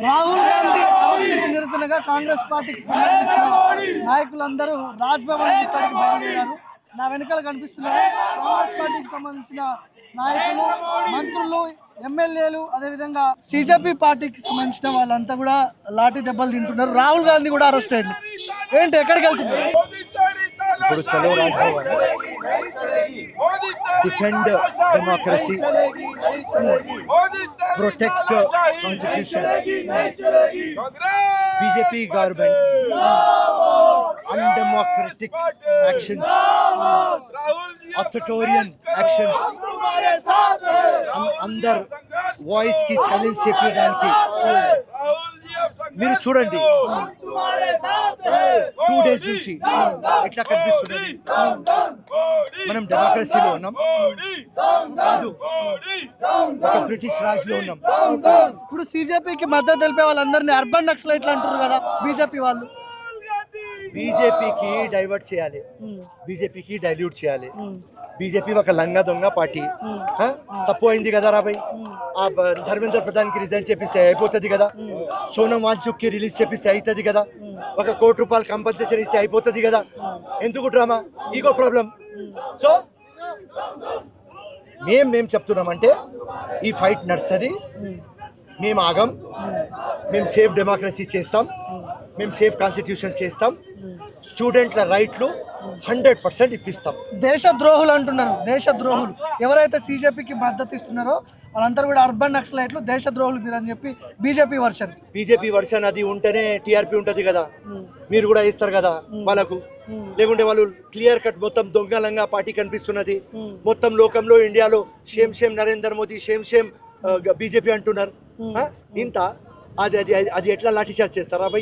రాహుల్ గాంధీ అరెస్టుకి నిరసనగా కాంగ్రెస్ పార్టీకి సంబంధించిన నాయకులందరూ రాజ్భవన్ ఇప్పటికి బయలుదేరారు. నా వెనకాల కనిపిస్తున్నారు కాంగ్రెస్ పార్టీకి సంబంధించిన నాయకులు, మంత్రులు, ఎమ్మెల్యేలు, అదేవిధంగా సిజెపి పార్టీకి సంబంధించిన వాళ్ళంతా కూడా లాఠీ దెబ్బలు తింటున్నారు. రాహుల్ గాంధీ కూడా అరెస్ట్ అయ్యింది. ఏంటి, ఎక్కడికి వెళ్తున్నారు? ఇప్పుడు చలో Raj Bhavan, defend democracy, protect constitution, BJP government undemocratic actions, authoritarian actions, అందరు వాయిస్ కి సైలెన్స్ చెప్పడానికి మీరు చూడండి 2 days నుంచి ఎట్లా కనిపిస్తున్నది. మనం డెమోక్రసీలో ఉన్నాం కాదు, ఒక బ్రిటిష్ రాజ్లో ఉన్నాం. ఇప్పుడు సిజెపికి మద్దతు తెలిపే వాళ్ళందరినీ అర్బన్ నక్సలైట్లు అంటారు కదా బీజేపీ వాళ్ళు. బీజేపీకి డైవర్ట్ చేయాలి, బీజేపీకి డైల్యూట్ చేయాలి. బీజేపీ ఒక లంగా దొంగ పార్టీ. తప్పు అయింది కదా రాబాయ్, ఆ ధర్మేంద్ర ప్రధాన్ కి రిజైన్ చేపిస్తే అయిపోతుంది కదా, సోనం వాంచుక్ కి రిలీజ్ చేపిస్తే అవుతుంది కదా, ₹1 కోటి కంపన్సేషన్ ఇస్తే అయిపోతుంది కదా. ఎందుకు డ్రామా, ఈగో ప్రాబ్లం. సో మేము చెప్తున్నామంటే ఈ ఫైట్ నడుస్తుంది, మేము ఆగం, మేము సేఫ్ డెమోక్రసీ చేస్తాం, మేము సేఫ్ కాన్స్టిట్యూషన్ చేస్తాం, స్టూడెంట్ల రైట్లు 100% ఇప్పిస్తాం. దేశద్రోహులు అంటున్నారు, దేశద్రోహులు ఎవరైతే సిజెపికి మద్దతు ఇస్తున్నారో వాళ్ళందరూ కూడా అర్బన్ నక్సలైట్లు, దేశద్రోహులు మీరు అని చెప్పి బీజేపీ వర్షన్ అది ఉంటేనే టీఆర్పీ ఉంటుంది కదా, మీరు కూడా ఇస్తారు కదా వాళ్ళకు. లేకుంటే వాళ్ళు క్లియర్ కట్ మొత్తం దొంగలంగా పార్టీ కనిపిస్తున్నది. మొత్తం లోకంలో ఇండియాలో shame Narendra Modi, shame BJP అంటున్నారు. ఇంత అది ఎట్లా లాఠీ చార్జ్ చేస్తారా బై?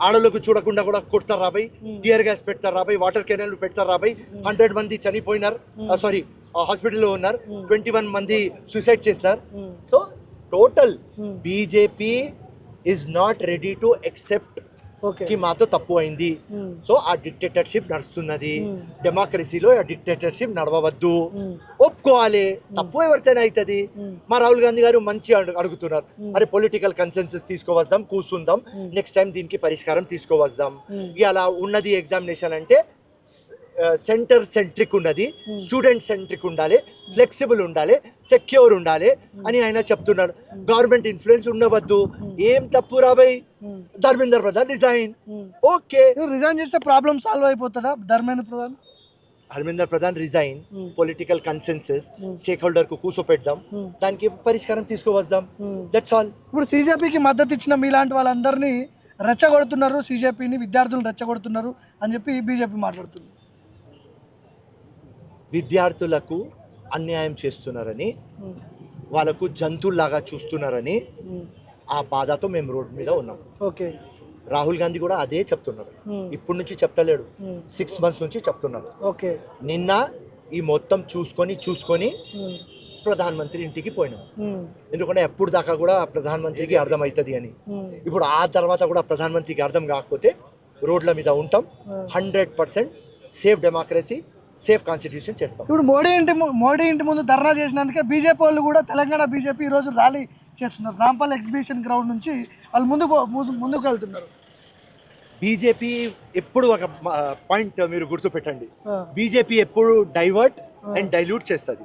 ఆడలకు చూడకుండా కూడా కొడతారా బై? టియర్ గ్యాస్ పెడతారా బై? వాటర్ కెనాల్ పెడతారా బై? 100 మంది చనిపోయినారు, సారీ హాస్పిటల్లో ఉన్నారు, 21 మంది సూసైడ్ చేస్తారు. So total BJP is not ready to except కి మాతో తప్పు అయింది. సో ఆ డిక్టేటర్షిప్ నడుస్తున్నది, డెమోక్రసీలో ఆ డిక్టేటర్షిప్ నడవవద్దు, ఒప్పుకోవాలి. తప్పు ఎవరితోనే అవుతుంది. మా రాహుల్ గాంధీ గారు మంచి అడుగుతున్నారు, అరే పొలిటికల్ కన్సెన్సస్ తీసుకోవద్దాం, కూర్చుందాం, నెక్స్ట్ టైం దీనికి పరిష్కారం తీసుకోవద్దాం. అలా ఉన్నది ఎగ్జామినేషన్ అంటే సెంటర్ సెంట్రిక్ ఉన్నది, స్టూడెంట్ సెంట్రిక్ ఉండాలి, ఫ్లెక్సిబుల్ ఉండాలి, సెక్యూర్ ఉండాలి అని ఆయన చెప్తున్నారు. గవర్నమెంట్ ఇన్ఫ్లుయెన్స్ ఉండవద్దు. ఏం తప్పు రాబాయ్? Dharmendra Pradhan resign. Okay, resign చేస్తే ప్రాబ్లం సాల్వ్ అయిపోతుందా? Dharmendra Pradhan resign, political consensus, stakeholder కు కూర్చోపెడదాం, దానికి పరిష్కారం తీసుకువద్దాం. That's all. ఇప్పుడు సిజెపికి మద్దతు ఇచ్చిన మీలాంటి వాళ్ళందరినీ రెచ్చగొడుతున్నారు, సిజెపిని విద్యార్థులను రెచ్చగొడుతున్నారు అని చెప్పి బీజేపీ మాట్లాడుతుంది. విద్యార్థులకు అన్యాయం చేస్తున్నారని, వాళ్ళకు జంతువులాగా చూస్తున్నారని ఆ బాధతో మేము రోడ్డు మీద ఉన్నాం. ఓకే, రాహుల్ గాంధీ కూడా అదే చెప్తున్నారు. ఇప్పటి నుంచి చెప్తలేడు, 6 months నుంచి చెప్తున్నారు. ఓకే, నిన్న ఈ మొత్తం చూసుకొని ప్రధానమంత్రి ఇంటికి పోయినాం. ఎందుకంటే ఎప్పుడు దాకా కూడా ప్రధానమంత్రికి అర్థమవుతుంది అని. ఇప్పుడు ఆ తర్వాత కూడా ప్రధానమంత్రికి అర్థం కాకపోతే రోడ్ల మీద ఉంటాం. 100% సేఫ్ డెమోక్రసీ, సేఫ్ కాన్స్టిట్యూషన్ చేస్తాం. ఇప్పుడు మోడీ ఇంటి ముందు ధర్నా చేసినందుకే బీజేపీ వాళ్ళు కూడా, తెలంగాణ బీజేపీ ఈరోజు ర్యాలీ చేస్తున్నారు. రాంపల్ ఎగ్జిబిషన్ గ్రౌండ్ నుంచి వాళ్ళు ముందుకు వెళ్తున్నారు. బీజేపీ ఎప్పుడు ఒక పాయింట్ మీరు గుర్తుపెట్టండి, బీజేపీ ఎప్పుడు డైవర్ట్ అండ్ డైల్యూట్ చేస్తుంది.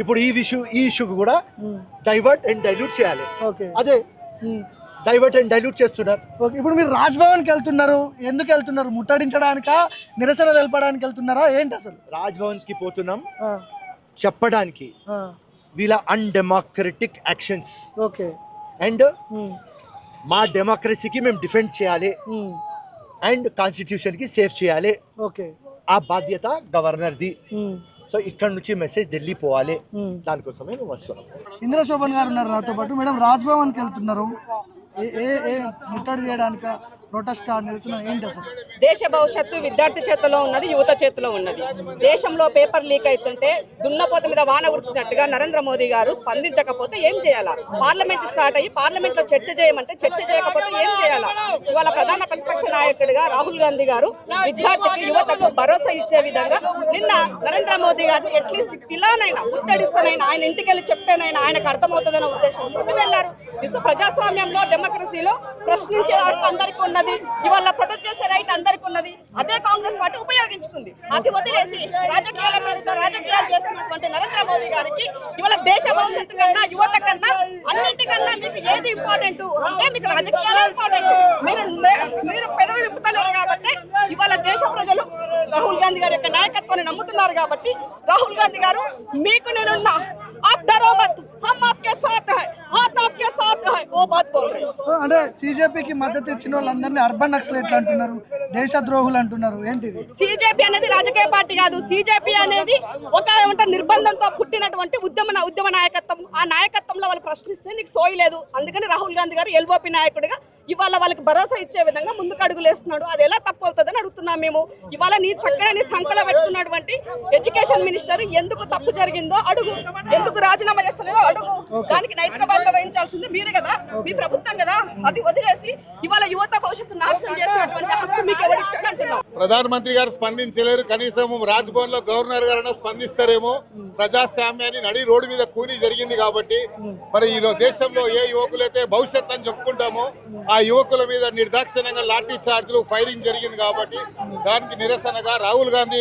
ఇప్పుడు ఈ ఇష్యూకి కూడా డైవర్ట్ అండ్ డైల్యూట్ చేయాలి. అదే డైవర్ట్ అండ్ డైల్యూట్ చేస్తున్నారు. ఓకే, ఇప్పుడు మీరు రాజ్భవన్కి వెళ్తున్నారు, ఎందుకు వెళ్తున్నారు? ముట్టడించడానికా, నిరసన తెలపడానికి వెళ్తున్నారా, ఏంటి అసలు? రాజ్భవన్కి పోతున్నాం చెప్పడానికి వీళ్ళ అన్డెమోక్రటిక్ యాక్షన్స్. ఓకే, అండ్ మా డెమోక్రసీకి మేము డిఫెండ్ చేయాలి అండ్ కాన్స్టిట్యూషన్ కి సేఫ్ చేయాలి. ఓకే, ఆ బాధ్యత గవర్నర్ది. సో ఇక్కడ నుంచి మెసేజ్ ఢిల్లీ పోవాలి, దానికోసమే మేము వస్తున్నాం. ఇందిరా శోభన్ గారు ఉన్నారు నాతో పాటు. మేడం, రాజ్భవన్కి వెళ్తున్నారు, ముట్టడి చేయడానిక ప్రొటెస్ట్ నిరసన ఏంటి అసలు? దేశ భవిష్యత్తు విద్యార్థి చేతిలో ఉన్నది, యువత చేతిలో ఉన్నది. దేశంలో పేపర్ లీక్ అవుతుంటే దున్నపోత మీద వాన ఉడిచినట్టుగా నరేంద్ర మోదీ గారు స్పందించకపోతే ఏం చేయాలా? పార్లమెంట్ స్టార్ట్ అయ్యి పార్లమెంట్ లో చర్చ చేయమంటే చర్చ చేయకపోతే ఏం చేయాలా? ఇవాళ ప్రధాన ప్రతిపక్ష నాయకుడిగా రాహుల్ గాంధీ గారు విద్యార్థికి యువతకు భరోసా ఇచ్చే విధంగా నిన్న నరేంద్ర మోదీ గారిని అట్లీస్ట్ పిల్లనైనా ముట్టడిస్తేనైనా ఆయన ఇంటికి వెళ్ళి చెప్తేనైనా ఆయనకు అర్థమవుతుందన్న ఉద్దేశంతో వెళ్ళారు. డెమోక్రసీలో ప్రశ్నించే హక్కు అందరికీ ఉన్నది, ఇవాళ ప్రొటెస్ట్ చేసే రైట్ అందరికీ ఉన్నది. అదే కాంగ్రెస్ పార్టీ ఉపయోగించుకుంది. అది వదిలేసి రాజకీయాల పేరుతో రాజకీయాలు చేస్తున్నటువంటి నరేంద్ర మోదీ గారికి ఇవాళ దేశ భవిష్యత్తు కన్నా యువత కన్నా అన్నింటికన్నా మీకు ఏది ఇంపార్టెంట్ అంటే మీకు రాజకీయాలు ఇంపార్టెంట్. మీరు పెదవి విప్పుతలేరు కాబట్టి ఇవాళ దేశ ప్రజలు రాహుల్ గాంధీ గారి యొక్క నాయకత్వాన్ని నమ్ముతున్నారు కాబట్టి రాహుల్ గాంధీ గారు మీకు నేనున్నా आप डरो मत, हम आपके साथ हैं, हाथ आपके साथ है, वो बात बोल रहे हैं. అంటే సిజేపీకి మద్దతు ఇచ్చిన వాళ్ళందరినీ అర్బన్ నక్సలైట్లు అంటున్నారు, దేశ ద్రోహులు అంటున్నారు. ఏంటిది? సిజేపీ అనేది రాజకీయ పార్టీ కాదు. సిజేపీ అనేది ఒక నిర్బంధంతో పుట్టినటువంటి ఉద్యమ నాయకత్వం. ఆ నాయకత్వంలో వాళ్ళు ప్రశ్నిస్తే నీకు సోయలేదు. అందుకని రాహుల్ గాంధీ గారు ఎల్ఓపి నాయకుడిగా ఇవాళ వాళ్ళకి భరోసా ఇచ్చే విధంగా ముందుకు అడుగులేస్తున్నాడు. అది ఎలా తప్పు అవుతుందని అడుగుతున్నాం మేము. ఇవాళ నీ పక్కన నీ సంఖ్యలో పెట్టుకున్నటువంటి ఎడ్యుకేషన్ మినిస్టర్ ఎందుకు తప్పు జరిగిందో అడుగు, ఎందుకు రాజీనామా చేస్తలేదో అడుగు. దానికి నైతిక బాధ్యత వహించాల్సింది మీరు కదా, మీ ప్రభుత్వం కదా. అది వదిలేసి ఇవాళ యువత భవిష్యత్తు నాశనం చేసేటువంటి హక్కు మీకు ఎవరిచ్చాడు అంటున్నాం. ప్రధానమంత్రి గారు స్పందించలేరు, కనీసం రాజ్భవన్ లో గవర్నర్ గారైనా స్పందిస్తారేమో. ప్రజాస్వామ్యాన్ని నడి రోడ్డు మీద కూని జరిగింది కాబట్టి మరి ఈ దేశంలో ఏ యువకులైతే భవిష్యత్ అని చెప్పుకుంటామో ఆ యువకుల మీద నిర్దాక్షిణ్యంగా లాఠీ చార్జీలు ఫైరింగ్ జరిగింది కాబట్టి దానికి నిరసనగా రాహుల్ గాంధీ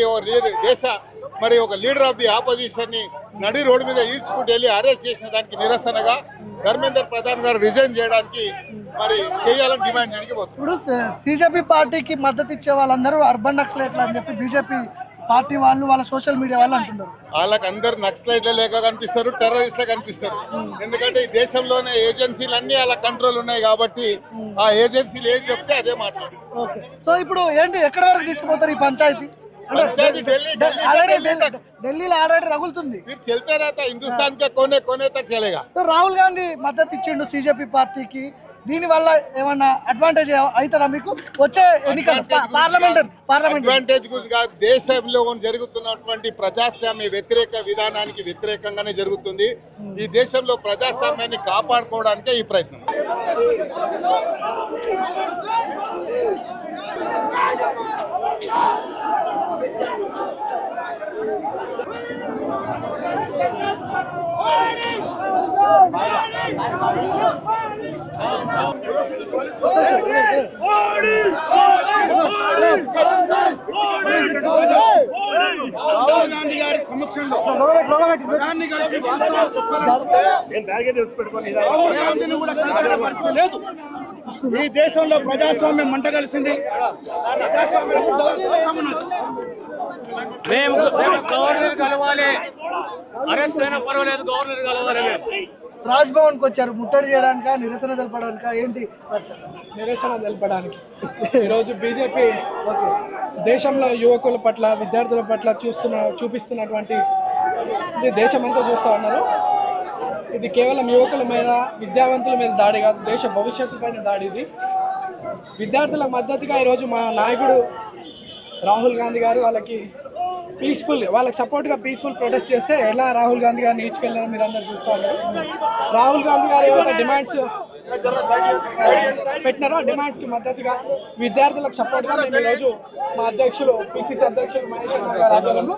దేశ మరి ఒక లీడర్ ఆఫ్ ది ఆపోజిషన్ ని నడి రోడ్డు మీద ఈడ్చుకుంటూ వెళ్ళి అరెస్ట్ చేసిన దానికి నిరసనగా ధర్మేంద్ర ప్రధాన్ గారు రిజైన్ చేయడానికి మరి చేయాలని డిమాండ్ చేయడానికి పోతుంది. ఇప్పుడు సిజేపీ పార్టీకి మద్దతు ఇచ్చే వాళ్ళందరూ అర్బన్ నక్సలైట్లు అని చెప్పి బీజేపీ పార్టీ వాళ్ళు వాళ్ళ సోషల్ మీడియా వాళ్ళు అంటున్నారు. వాళ్ళకి అందరు నక్సలైట్ల లేక కనిపిస్తారు, టెర్రరిస్ట్లే కనిపిస్తారు. ఎందుకంటే ఈ దేశంలోనే ఏజెన్సీలు అన్ని వాళ్ళ కంట్రోల్ ఉన్నాయి కాబట్టి ఆ ఏజెన్సీలు ఏం చెప్తే అదే మాట్లాడు. ఓకే, సో ఇప్పుడు ఏంటి ఎక్కడ వరకు తీసుకుపోతారు ఈ పంచాయతీ? పంచాయతీ ఢిల్లీలో ఆల్రెడీ రగులుతుంది. फिर चलते रहता है, हिंदुस्तान के कोने कोने तक चलेगा. సో రాహుల్ గాంధీ మద్దతు ఇచ్చిండు సిజేపీ పార్టీకి. దీని వల్ల ఏమన్నా అడ్వాంటేజ్ అవుతుందా మీకు వచ్చే ఎన్నికలు? పార్లమెంట్ అడ్వాంటేజ్ గురించి దేశంలో జరుగుతున్నటువంటి ప్రజాస్వామ్య వ్యతిరేక విధానానికి వ్యతిరేకంగానే జరుగుతుంది. ఈ దేశంలో ప్రజాస్వామ్యాన్ని కాపాడుకోవడానికే ఈ ప్రయత్నం. రాహుల్ గాంధీ గారి సమక్షంలో ప్రధాని కలిసి వాస్తవాలు చెప్పాలంటే రాహుల్ గాంధీని కూడా కలిసిన పరిస్థితి లేదు. ఈ దేశంలో ప్రజాస్వామ్యం మంట కలిసింది. మేము గవర్నర్ కలవాలి, అరెస్ట్ అయినా పర్వాలేదు, గవర్నర్ కలవాలి. రాజ్భవన్కి వచ్చారు ముట్టడి చేయడానిక, నిరసన తెలపడానిక, ఏంటి? నిరసన తెలపడానికి. ఈరోజు బీజేపీ దేశంలో యువకుల పట్ల విద్యార్థుల పట్ల చూపిస్తున్నటువంటి ఇది దేశమంతా చూస్తూ ఉన్నారు. ఇది కేవలం యువకుల మీద విద్యావంతుల మీద దాడి కాదు, దేశ భవిష్యత్తు పైన దాడి. ఇది విద్యార్థుల మద్దతుగా ఈరోజు మా నాయకుడు రాహుల్ గాంధీ గారు వాళ్ళకి సపోర్ట్గా పీస్ఫుల్ ప్రొటెస్ట్ చేస్తే ఎలా రాహుల్ గాంధీ గారిని ఈడ్చుకెళ్ళారో మీరు అందరు చూస్తూ ఉన్నారు. రాహుల్ గాంధీ గారు ఏవైతే డిమాండ్స్ పెట్టినారో ఆ డిమాండ్స్కి మద్దతుగా విద్యార్థులకు సపోర్ట్గా మేము ఈరోజు మా అధ్యక్షులు పిసిసి అధ్యక్షులు మహేష్ అన్న గారి ఆధ్వర్యంలో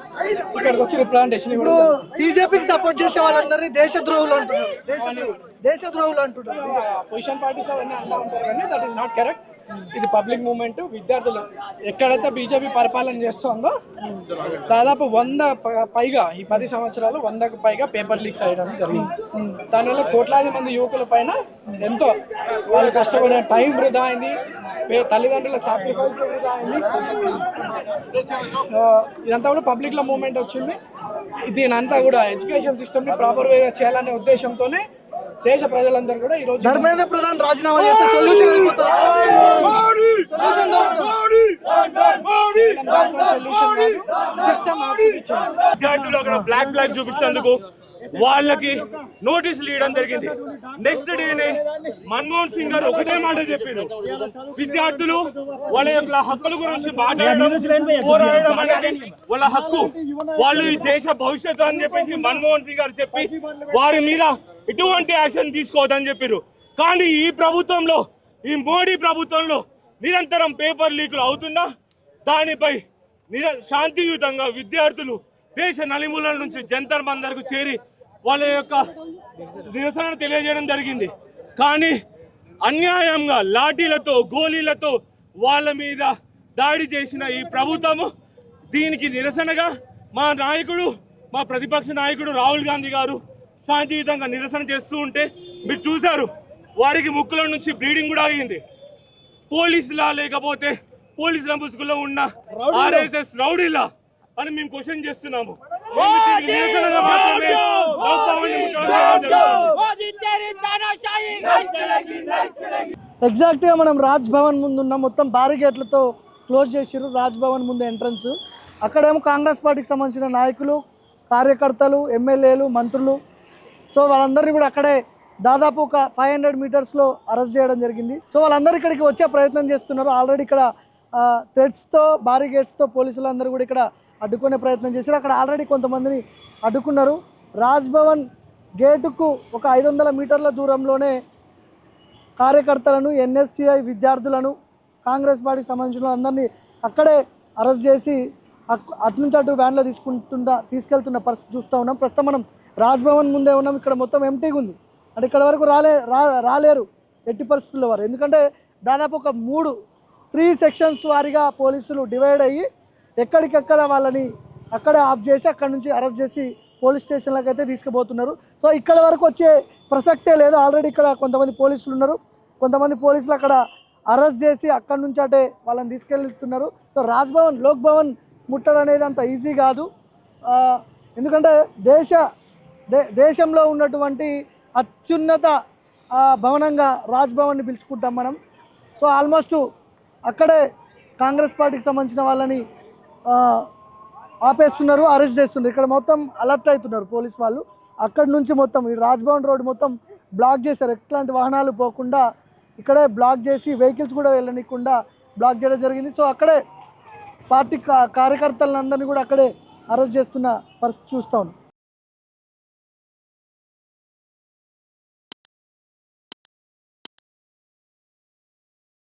ఇక్కడికి వచ్చి రిప్రజెంటేషన్. ఇప్పుడు సిజేపీకి సపోర్ట్ చేసే వాళ్ళందరినీ దేశద్రోహులు అంటున్నారు. దేశద్రోహులు అంటున్నారు. పొజిషన్ పార్టీస్ అవన్నీ అంటూ ఉంటారు కానీ దట్ ఈస్ నాట్ కరెక్ట్. ఇది పబ్లిక్ మూవ్మెంట్. విద్యార్థులు ఎక్కడైతే బీజేపీ పరిపాలన చేస్తుందో దాదాపు 100 పైగా ఈ 10 సంవత్సరాలు 100కు పైగా పేపర్ లీక్స్ అయ్యడం జరిగింది. దానివల్ల కోట్లాది మంది యువకుల పైన ఎంతో వాళ్ళు కష్టపడిన టైం వృధా అయింది, తల్లిదండ్రుల సాక్రిఫైస్ వృధా అయింది. ఇదంతా కూడా పబ్లిక్లో మూవ్మెంట్ వచ్చింది. దీనంతా కూడా ఎడ్యుకేషన్ సిస్టమ్ని ప్రాపర్ వేగా చేయాలనే ఉద్దేశంతోనే దేశ ప్రజలందరూ కూడా ఈ రోజు ధర్మేంద్ర ప్రధాన్ రాజీనామా చేస్తే సొల్యూషన్ సిస్టమ్ విద్యార్థులు అక్కడ బ్లాక్ చూపించినందుకు వాళ్ళకి నోటీసులు ఇవ్వడం జరిగింది. నెక్స్ట్ డేనే మన్మోహన్ సింగ్ గారు ఒకటే మాట చెప్పారు, విద్యార్థులు వాళ్ళ యొక్క హక్కుల గురించి పోరాడడం అనేది వాళ్ళ హక్కు, వాళ్ళు ఈ దేశ భవిష్యత్తు అని చెప్పేసి మన్మోహన్ సింగ్ గారు చెప్పి వారి మీద ఎటువంటి యాక్షన్ తీసుకోవద్దని చెప్పారు. కానీ ఈ ప్రభుత్వంలో, ఈ మోడీ ప్రభుత్వంలో నిరంతరం పేపర్ లీకులు అవుతున్నా దానిపై శాంతియుతంగా విద్యార్థులు దేశ నలుమూలల నుంచి జంతర్ మంతర్కు చేరి వాళ్ళ యొక్క నిరసన తెలియజేయడం జరిగింది. కానీ అన్యాయంగా లాఠీలతో గోళీలతో వాళ్ళ మీద దాడి చేసిన ఈ ప్రభుత్వము దీనికి నిరసనగా మా నాయకుడు, మా ప్రతిపక్ష నాయకుడు రాహుల్ గాంధీ గారు శాంతియుతంగా నిరసన చేస్తూ ఉంటే మీరు చూశారు, వారికి ముక్కుల నుంచి బ్లీడింగ్ కూడా అయ్యింది. పోలీసులా లేకపోతే పోలీసుల ముసుగులో ఉన్న ఆర్ఎస్ఎస్ రౌడీలా అని మేము క్వశ్చన్ చేస్తున్నాము. ఎగ్జాక్ట్గా మనం రాజ్ భవన్ ముందు ఉన్న మొత్తం బారిగేట్లతో క్లోజ్ చేసిర్రు. రాజ్ భవన్ ముందు ఎంట్రన్స్, అక్కడేమో కాంగ్రెస్ పార్టీకి సంబంధించిన నాయకులు, కార్యకర్తలు, ఎమ్మెల్యేలు, మంత్రులు, సో వాళ్ళందరినీ కూడా అక్కడే దాదాపు ఒక 500 మీటర్స్లో అరెస్ట్ చేయడం జరిగింది. సో వాళ్ళందరూ ఇక్కడికి వచ్చే ప్రయత్నం చేస్తున్నారు. ఆల్రెడీ ఇక్కడ థ్రెడ్స్తో, బారిగేట్స్తో పోలీసులందరూ కూడా ఇక్కడ అడ్డుకునే ప్రయత్నం చేశారు. అక్కడ ఆల్రెడీ కొంతమందిని అడ్డుకున్నారు. రాజ్ భవన్ గేటుకు ఒక 500 మీటర్ల దూరంలోనే కార్యకర్తలను, ఎన్ఎస్సిఐ విద్యార్థులను, కాంగ్రెస్ పార్టీకి సంబంధించిన అందరినీ అక్కడే అరెస్ట్ చేసి అటు నుంచి అటు వ్యాన్లో తీసుకెళ్తున్న పరిస్థితి చూస్తూ ఉన్నాం. ప్రస్తుతం మనం రాజ్ భవన్ ముందే ఉన్నాం. ఇక్కడ మొత్తం ఎంటీగా ఉంది, అంటే ఇక్కడ వరకు రాలేరు ఎట్టి పరిస్థితుల్లో వారు. ఎందుకంటే దాదాపు ఒక 3 సెక్షన్స్ వారిగా పోలీసులు డివైడ్ అయ్యి ఎక్కడికెక్కడ వాళ్ళని అక్కడే ఆఫ్ చేసి అక్కడి నుంచి అరెస్ట్ చేసి పోలీస్ స్టేషన్లకు అయితే తీసుకుపోతున్నారు. సో ఇక్కడ వరకు వచ్చే ప్రసక్తే లేదు. ఆల్రెడీ ఇక్కడ కొంతమంది పోలీసులు ఉన్నారు, కొంతమంది పోలీసులు అక్కడ అరెస్ట్ చేసి అక్కడి నుంచి అటే వాళ్ళని తీసుకెళ్తున్నారు. సో రాజ్ భవన్, లోక్ భవన్ ముట్టడం అనేది అంత ఈజీ కాదు. ఎందుకంటే దేశంలో ఉన్నటువంటి అత్యున్నత భవనంగా రాజ్ భవన్ని పిలుచుకుంటాం మనం. సో ఆల్మోస్ట్ అక్కడే కాంగ్రెస్ పార్టీకి సంబంధించిన వాళ్ళని ఆపేస్తున్నారు, అరెస్ట్ చేస్తున్నారు. ఇక్కడ మొత్తం అలర్ట్ అవుతున్నారు పోలీస్ వాళ్ళు. అక్కడి నుంచి మొత్తం ఈ రాజ్ భవన్ రోడ్ మొత్తం బ్లాక్ చేశారు. ఎట్లాంటి వాహనాలు పోకుండా ఇక్కడే బ్లాక్ చేసి వెహికల్స్ కూడా వెళ్ళనీయకుండా బ్లాక్ చేయడం జరిగింది. సో అక్కడే పార్టీ కార్యకర్తలందరినీ కూడా అక్కడే అరెస్ట్ చేస్తున్న పరిస్థితి చూస్తూ ఉన్నాం.